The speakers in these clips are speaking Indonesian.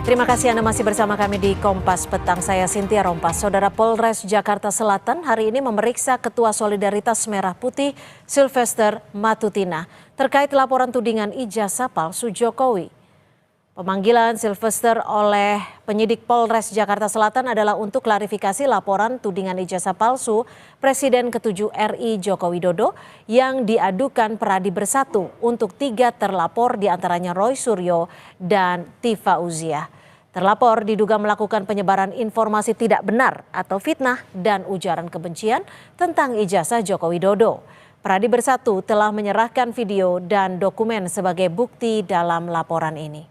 Terima kasih Anda masih bersama kami di Kompas Petang. Saya Cynthia Rompas. Saudara Polres Jakarta Selatan hari ini memeriksa Ketua Solidaritas Merah Putih Sylvester Matutina terkait laporan tudingan ijazah palsu Jokowi. Pemanggilan Sylvester oleh penyidik Polres Jakarta Selatan adalah untuk klarifikasi laporan tudingan ijazah palsu Presiden ke-7 RI Joko Widodo yang diadukan Peradi Bersatu untuk 3 terlapor diantaranya Roy Suryo dan Tifa Uzia. Terlapor diduga melakukan penyebaran informasi tidak benar atau fitnah dan ujaran kebencian tentang ijazah Joko Widodo. Peradi Bersatu telah menyerahkan video dan dokumen sebagai bukti dalam laporan ini.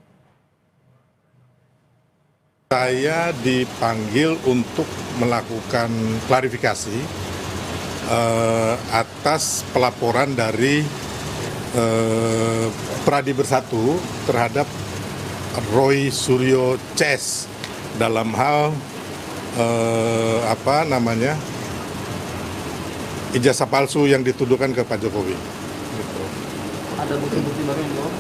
Saya dipanggil untuk melakukan klarifikasi atas pelaporan dari Peradi Bersatu terhadap Roy Suryo CS dalam hal ijazah palsu yang dituduhkan ke Pak Jokowi. Gitu. Ada bukti-bukti baru yang dibawa?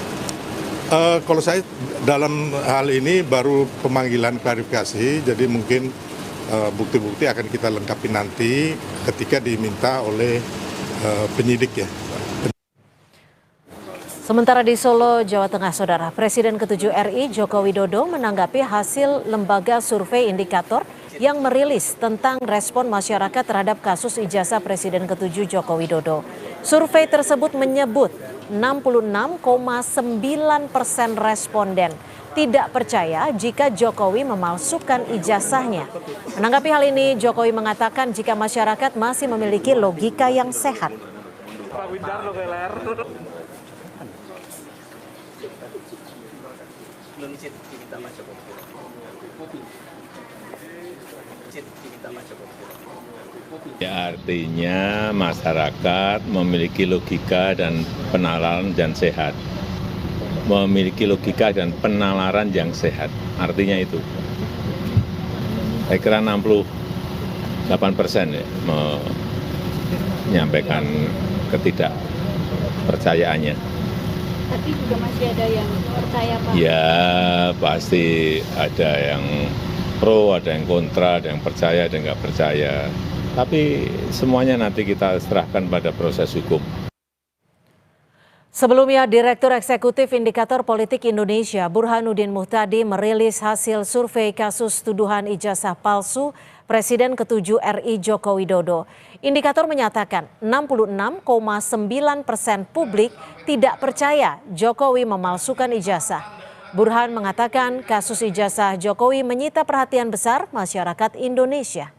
Kalau saya dalam hal ini baru pemanggilan klarifikasi, jadi mungkin bukti-bukti akan kita lengkapi nanti ketika diminta oleh penyidik ya. Sementara di Solo, Jawa Tengah, Saudara, Presiden ke-7 RI Joko Widodo menanggapi hasil lembaga survei indikator yang merilis tentang respon masyarakat terhadap kasus ijazah Presiden ke-7 Joko Widodo. Survei tersebut menyebut 66,9% responden tidak percaya jika Jokowi memalsukan ijazahnya. Menanggapi hal ini, Jokowi mengatakan jika masyarakat masih memiliki logika yang sehat. Ya, artinya masyarakat memiliki logika dan penalaran dan sehat. Memiliki logika dan penalaran yang sehat. Artinya itu. Saya kira 68% ya, menyampaikan ketidakpercayaannya. Tapi juga masih ada yang percaya, Pak? Ya, pasti ada yang pro, ada yang kontra, ada yang percaya, ada yang nggak percaya. Tapi semuanya nanti kita serahkan pada proses hukum. Sebelumnya, Direktur Eksekutif Indikator Politik Indonesia Burhanuddin Muhtadi merilis hasil survei kasus tuduhan ijazah palsu Presiden ke-7 RI Joko Widodo. Indikator menyatakan 66,9% publik tidak percaya Jokowi memalsukan ijazah. Burhan mengatakan kasus ijazah Jokowi menyita perhatian besar masyarakat Indonesia.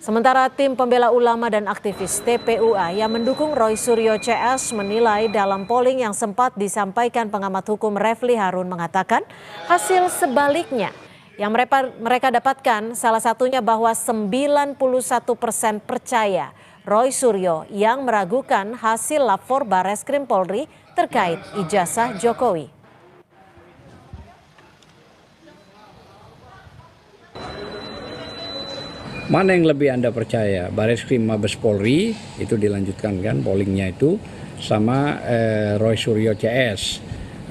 Sementara tim pembela ulama dan aktivis TPUA yang mendukung Roy Suryo CS menilai dalam polling yang sempat disampaikan pengamat hukum Refli Harun mengatakan hasil sebaliknya. Yang mereka dapatkan salah satunya bahwa 91% percaya Roy Suryo yang meragukan hasil lapor Bareskrim Polri terkait ijazah Jokowi. Mana yang lebih Anda percaya? Bareskrim Mabes Polri itu dilanjutkan kan pollingnya itu sama Roy Suryo CS.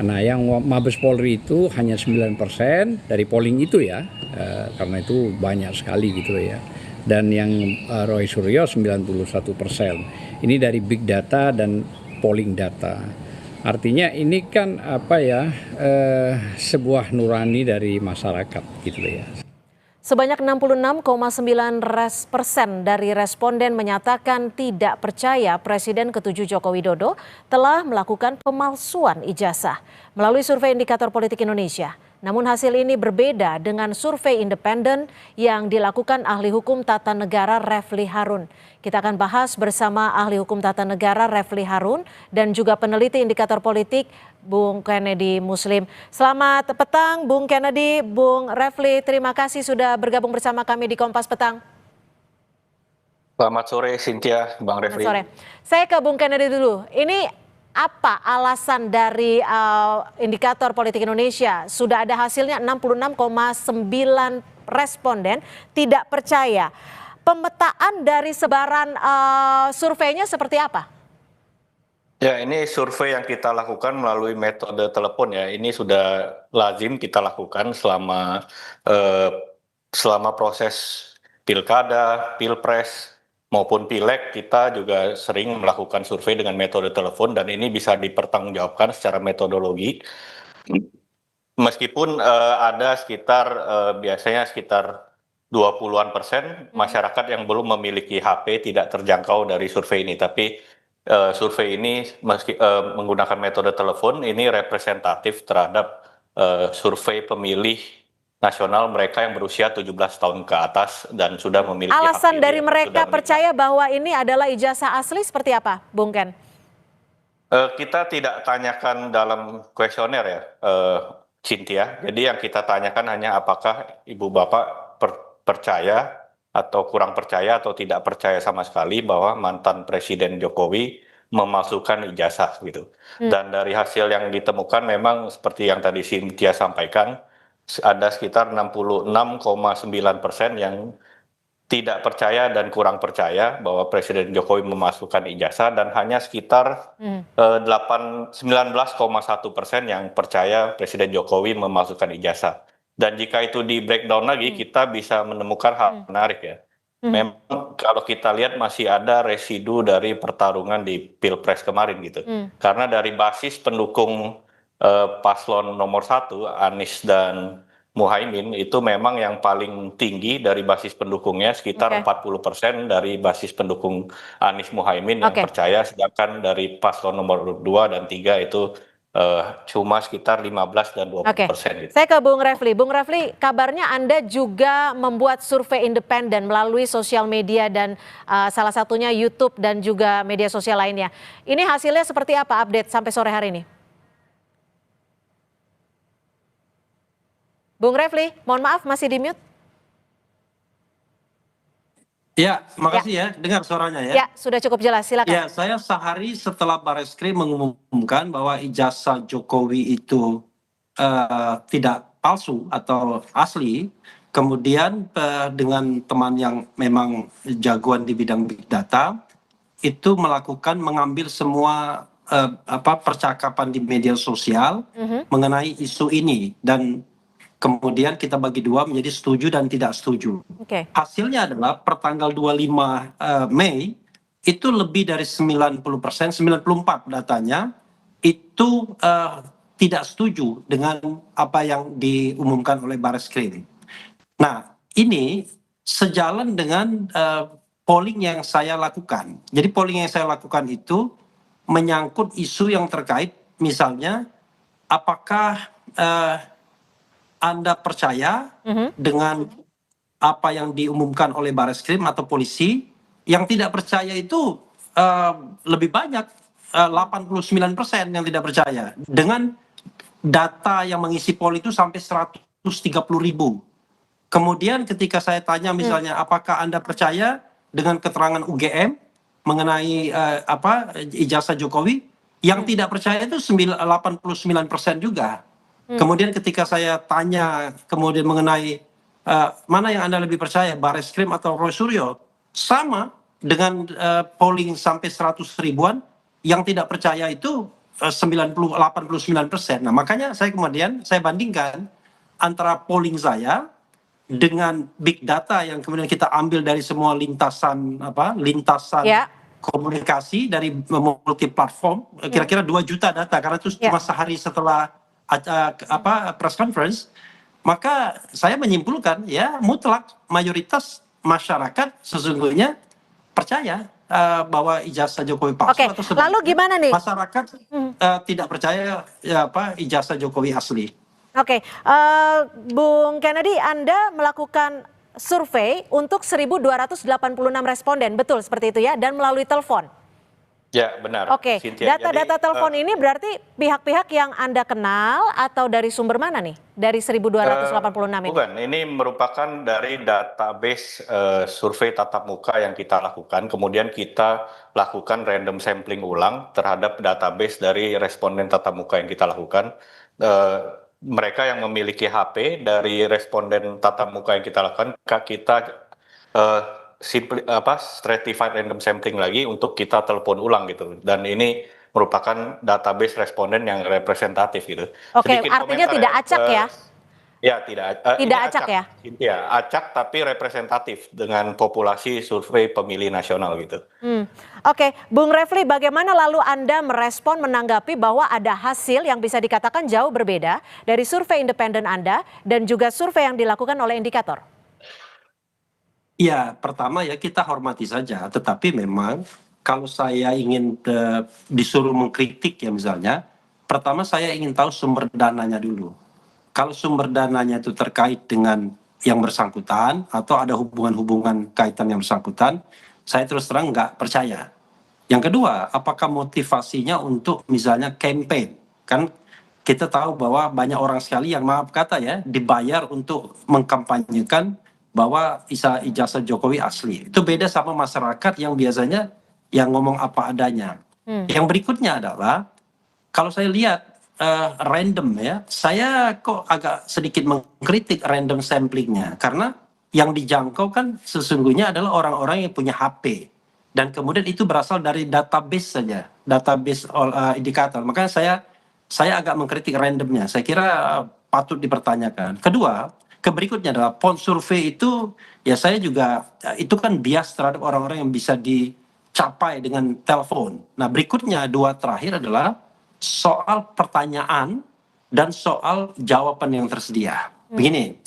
Nah yang Mabes Polri itu hanya 9% dari polling itu ya, karena itu banyak sekali gitu ya. Dan yang Roy Suryo 91%. Ini dari big data dan polling data. Artinya ini kan sebuah nurani dari masyarakat gitu ya. Sebanyak 66,9% dari responden menyatakan tidak percaya Presiden ke-7 Joko Widodo telah melakukan pemalsuan ijazah melalui survei Indikator Politik Indonesia. Namun hasil ini berbeda dengan survei independen yang dilakukan ahli hukum tata negara Refli Harun. Kita akan bahas bersama ahli hukum tata negara Refli Harun dan juga peneliti Indikator Politik Bung Kennedy Muslim. Selamat petang Bung Kennedy, Bung Refli, terima kasih sudah bergabung bersama kami di Kompas Petang. Selamat sore Cynthia, Bang Refli. Selamat sore. Saya ke Bung Kennedy dulu. Ini apa alasan dari Indikator Politik Indonesia? Sudah ada hasilnya 66,9 responden tidak percaya. Pemetaan dari sebaran surveinya seperti apa? Ya, ini survei yang kita lakukan melalui metode telepon ya. Ini sudah lazim kita lakukan eh, selama proses pilkada, pilpres maupun pileg. Kita juga sering melakukan survei dengan metode telepon dan ini bisa dipertanggungjawabkan secara metodologi. Meskipun ada biasanya sekitar 20-an% masyarakat yang belum memiliki HP tidak terjangkau dari survei ini. Tapi survei ini menggunakan metode telepon ini representatif terhadap survei pemilih nasional mereka yang berusia 17 tahun ke atas dan sudah memiliki Alasan hak pilih dari yang mereka sudah percaya bahwa ini adalah ijazah asli seperti apa, Bung Ken? Kita tidak tanyakan dalam kuesioner ya, Cynthia. Jadi yang kita tanyakan hanya apakah ibu bapak percaya atau kurang percaya atau tidak percaya sama sekali bahwa mantan Presiden Jokowi memalsukan ijazah gitu. Dan dari hasil yang ditemukan memang seperti yang tadi Cynthia sampaikan, ada sekitar 66,9% yang tidak percaya dan kurang percaya bahwa Presiden Jokowi memasukkan ijazah dan hanya sekitar 19,1% yang percaya Presiden Jokowi memasukkan ijazah. Dan jika itu di breakdown lagi, kita bisa menemukan hal menarik ya. Memang kalau kita lihat masih ada residu dari pertarungan di Pilpres kemarin gitu. Karena dari basis pendukung paslon nomor 1, Anies dan Muhaimin itu memang yang paling tinggi dari basis pendukungnya, sekitar 40% dari basis pendukung Anies Muhaimin yang percaya, sedangkan dari paslon nomor 2 dan 3 itu cuma sekitar 15 dan 20% gitu. Saya ke Bung Refli. Bung Refli, kabarnya Anda juga membuat survei independen melalui sosial media dan salah satunya YouTube dan juga media sosial lainnya. Ini hasilnya seperti apa update sampai sore hari ini? Bung Refli, mohon maaf masih di mute. Ya, makasih ya, dengar suaranya ya. Ya, sudah cukup jelas, silakan. Ya, saya sehari setelah Barreskrim mengumumkan bahwa ijazah Jokowi itu tidak palsu atau asli, kemudian dengan teman yang memang jagoan di bidang big data, itu mengambil semua percakapan di media sosial mengenai isu ini dan kemudian kita bagi dua menjadi setuju dan tidak setuju. Hasilnya adalah per tanggal 25 Mei itu lebih dari 90%, 94 datanya itu tidak setuju dengan apa yang diumumkan oleh Barreskrim. Nah, ini sejalan dengan polling yang saya lakukan. Jadi polling yang saya lakukan itu menyangkut isu yang terkait misalnya apakah Anda percaya dengan apa yang diumumkan oleh Barreskrim atau polisi? Yang tidak percaya itu lebih banyak, 89% yang tidak percaya. Dengan data yang mengisi poll itu sampai 130.000. Kemudian ketika saya tanya misalnya apakah Anda percaya dengan keterangan UGM mengenai ijazah Jokowi? Yang tidak percaya itu 89% juga. Kemudian ketika saya tanya kemudian mengenai mana yang Anda lebih percaya, Barreskrim atau Roy Suryo, sama dengan polling sampai 100 ribuan, yang tidak percaya itu 89%. Nah, makanya saya bandingkan antara polling saya dengan big data yang kemudian kita ambil dari semua lintasan komunikasi dari multi platform, kira-kira 2 juta data karena itu cuma sehari setelah press conference, maka saya menyimpulkan ya mutlak mayoritas masyarakat sesungguhnya percaya bahwa ijazah Jokowi palsu atau lalu gimana nih? Masyarakat tidak percaya ijazah Jokowi asli. Bung Kennedy, Anda melakukan survei untuk 1.286 responden, betul seperti itu ya, dan melalui telepon. Ya, benar. Data-data telepon ini berarti pihak-pihak yang Anda kenal atau dari sumber mana nih? Dari 1.286 ini? Bukan, ini merupakan dari database survei tatap muka yang kita lakukan. Kemudian kita lakukan random sampling ulang terhadap database dari responden tatap muka yang kita lakukan. Mereka yang memiliki HP dari responden tatap muka yang kita lakukan, kita stratified random sampling lagi untuk kita telepon ulang gitu. Dan ini merupakan database responden yang representatif gitu. Oke, Sedikit artinya komentar tidak acak ya? Ya, tidak. Ini Tidak acak ya? Ya, acak tapi representatif dengan populasi survei pemilih nasional gitu. Oke, Bung Refli, bagaimana lalu Anda merespon menanggapi bahwa ada hasil yang bisa dikatakan jauh berbeda dari survei independen Anda dan juga survei yang dilakukan oleh indikator? Ya, pertama ya kita hormati saja, tetapi memang kalau saya ingin disuruh mengkritik ya misalnya, pertama saya ingin tahu sumber dananya dulu. Kalau sumber dananya itu terkait dengan yang bersangkutan atau ada hubungan-hubungan kaitan yang bersangkutan, saya terus terang nggak percaya. Yang kedua, apakah motivasinya untuk misalnya campaign? Kan kita tahu bahwa banyak orang sekali yang maaf kata ya dibayar untuk mengkampanyekan bahwa ijazah Jokowi asli. Itu beda sama masyarakat yang biasanya yang ngomong apa adanya. Yang berikutnya adalah kalau saya lihat random ya, saya kok agak sedikit mengkritik random samplingnya karena yang dijangkau kan sesungguhnya adalah orang-orang yang punya HP dan kemudian itu berasal dari database saja, database indikator. Makanya saya agak mengkritik randomnya. Saya kira patut dipertanyakan. Kedua, berikutnya adalah pon survei itu ya saya juga itu kan bias terhadap orang-orang yang bisa dicapai dengan telepon. Nah berikutnya dua terakhir adalah soal pertanyaan dan soal jawaban yang tersedia. Begini,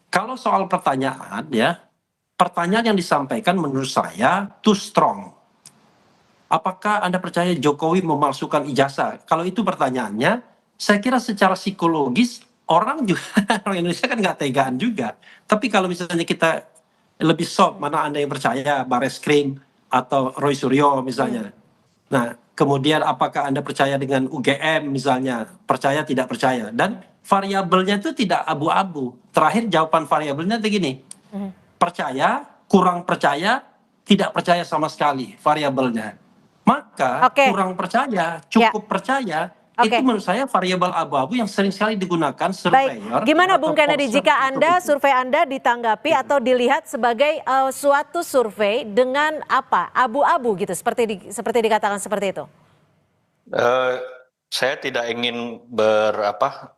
kalau soal pertanyaan ya, pertanyaan yang disampaikan menurut saya too strong. Apakah Anda percaya Jokowi memalsukan ijazah? Kalau itu pertanyaannya, saya kira secara psikologis orang juga orang Indonesia kan nggak tegaan juga. Tapi kalau misalnya kita lebih soft, mana Anda yang percaya Bareskrim atau Roy Suryo misalnya. Nah, kemudian apakah Anda percaya dengan UGM misalnya, percaya tidak percaya, dan variabelnya itu tidak abu-abu. Terakhir jawaban variabelnya begini, percaya, kurang percaya, tidak percaya sama sekali variabelnya. Maka kurang percaya, cukup percaya, itu menurut saya variabel abu-abu yang sering sekali digunakan surveyor. Baik, gimana Bung Kennedy jika survei Anda ditanggapi atau dilihat sebagai suatu survei dengan apa abu-abu gitu seperti dikatakan seperti itu? Saya tidak ingin berdebat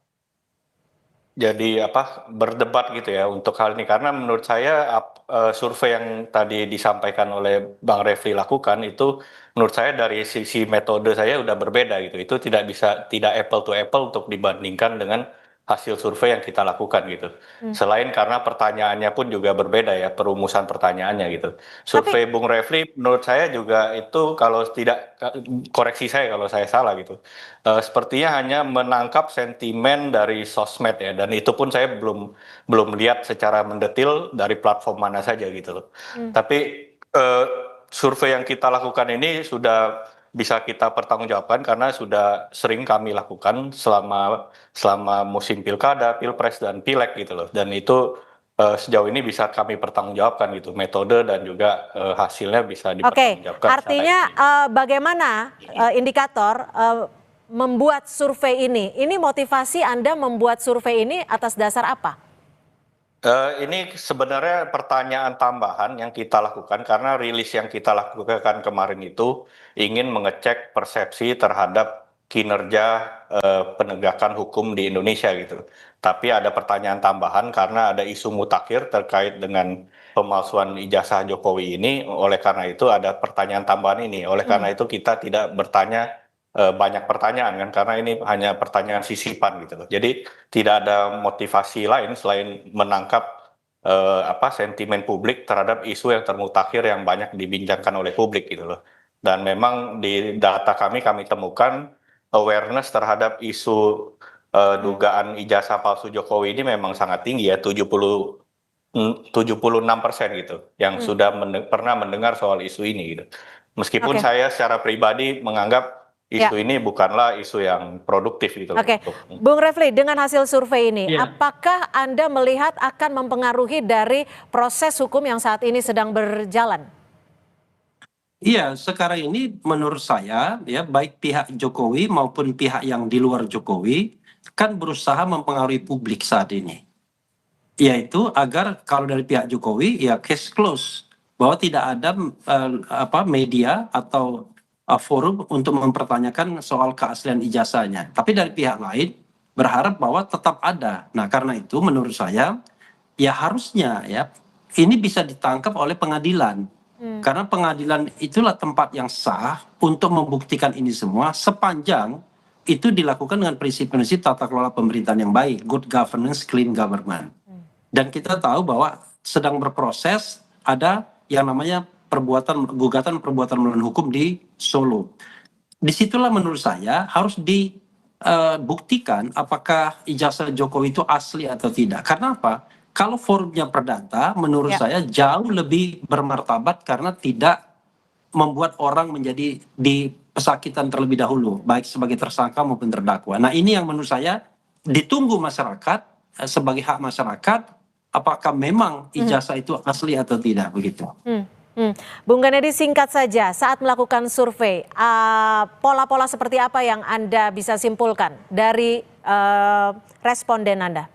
gitu ya untuk hal ini karena menurut saya survei yang tadi disampaikan oleh Bang Refli lakukan itu menurut saya dari sisi metode saya udah berbeda gitu. Itu tidak apple to apple untuk dibandingkan dengan hasil survei yang kita lakukan gitu. Selain karena pertanyaannya pun juga berbeda ya, perumusan pertanyaannya gitu. Survei Bung Refli menurut saya juga itu kalau tidak, koreksi saya kalau saya salah gitu. Sepertinya hanya menangkap sentimen dari sosmed ya, dan itu pun saya belum lihat secara mendetil dari platform mana saja gitu loh. Tapi survei yang kita lakukan ini sudah bisa kita pertanggungjawabkan karena sudah sering kami lakukan selama musim pilkada, pilpres dan pileg gitu loh. Dan itu sejauh ini bisa kami pertanggungjawabkan gitu, metode dan juga hasilnya bisa dipertanggungjawabkan. Artinya bagaimana indikator membuat survei ini? Ini motivasi Anda membuat survei ini atas dasar apa? Ini sebenarnya pertanyaan tambahan yang kita lakukan karena rilis yang kita lakukan kemarin itu ingin mengecek persepsi terhadap kinerja penegakan hukum di Indonesia gitu. Tapi ada pertanyaan tambahan karena ada isu mutakhir terkait dengan pemalsuan ijazah Jokowi ini. Oleh karena itu ada pertanyaan tambahan ini. Oleh karena itu kita tidak bertanya banyak pertanyaan kan karena ini hanya pertanyaan sisipan gitu loh. Jadi tidak ada motivasi lain selain menangkap sentimen publik terhadap isu yang termutakhir yang banyak dibincangkan oleh publik gitu loh. Dan memang di data kami temukan awareness terhadap isu dugaan ijazah palsu Jokowi ini memang sangat tinggi ya, 76% gitu yang sudah pernah mendengar soal isu ini gitu. Meskipun saya secara pribadi menganggap isu ini bukanlah isu yang produktif gitu. Bung Refli, dengan hasil survei ini, apakah Anda melihat akan mempengaruhi dari proses hukum yang saat ini sedang berjalan? Iya, sekarang ini menurut saya ya baik pihak Jokowi maupun pihak yang di luar Jokowi kan berusaha mempengaruhi publik saat ini. Yaitu agar kalau dari pihak Jokowi ya case close, bahwa tidak ada media atau forum untuk mempertanyakan soal keaslian ijazahnya. Tapi dari pihak lain berharap bahwa tetap ada. Nah, karena itu menurut saya ya harusnya ya ini bisa ditangkap oleh pengadilan. Karena pengadilan itulah tempat yang sah untuk membuktikan ini semua sepanjang itu dilakukan dengan prinsip-prinsip tata kelola pemerintahan yang baik, good governance, clean government. Dan kita tahu bahwa sedang berproses ada yang namanya gugatan perbuatan melawan hukum di Solo. Disitulah menurut saya harus dibuktikan apakah ijazah Jokowi itu asli atau tidak. Karena apa? Kalau forumnya perdata, menurut saya jauh lebih bermartabat karena tidak membuat orang menjadi pesakitan terlebih dahulu, baik sebagai tersangka maupun terdakwa. Nah, ini yang menurut saya ditunggu masyarakat sebagai hak masyarakat, apakah memang ijazah itu asli atau tidak, begitu. Bung Ganedi, singkat saja, saat melakukan survei, pola-pola seperti apa yang Anda bisa simpulkan dari responden Anda?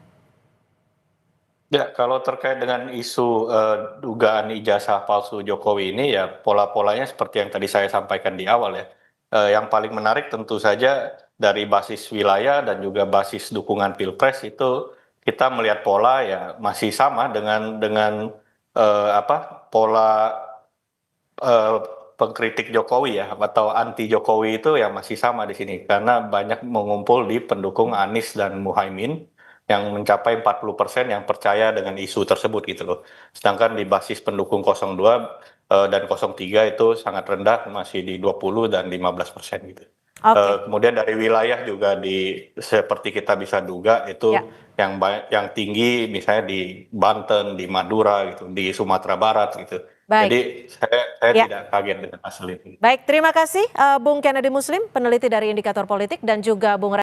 Ya, kalau terkait dengan isu dugaan ijazah palsu Jokowi ini, ya pola-polanya seperti yang tadi saya sampaikan di awal ya. Yang paling menarik tentu saja dari basis wilayah dan juga basis dukungan Pilpres itu kita melihat pola ya masih sama dengan pola pengkritik Jokowi ya atau anti Jokowi itu ya masih sama di sini karena banyak mengumpul di pendukung Anies dan Muhaimin yang mencapai 40% yang percaya dengan isu tersebut gitu loh. Sedangkan di basis pendukung 02 dan 03 itu sangat rendah, masih di 20 dan 15% gitu. Kemudian dari wilayah juga seperti kita bisa duga itu yang tinggi misalnya di Banten, di Madura gitu, di Sumatera Barat gitu. Baik. Jadi saya tidak kaget dengan hasil itu. Baik, terima kasih Bung Kennedy Muslim, peneliti dari Indikator Politik, dan juga Bung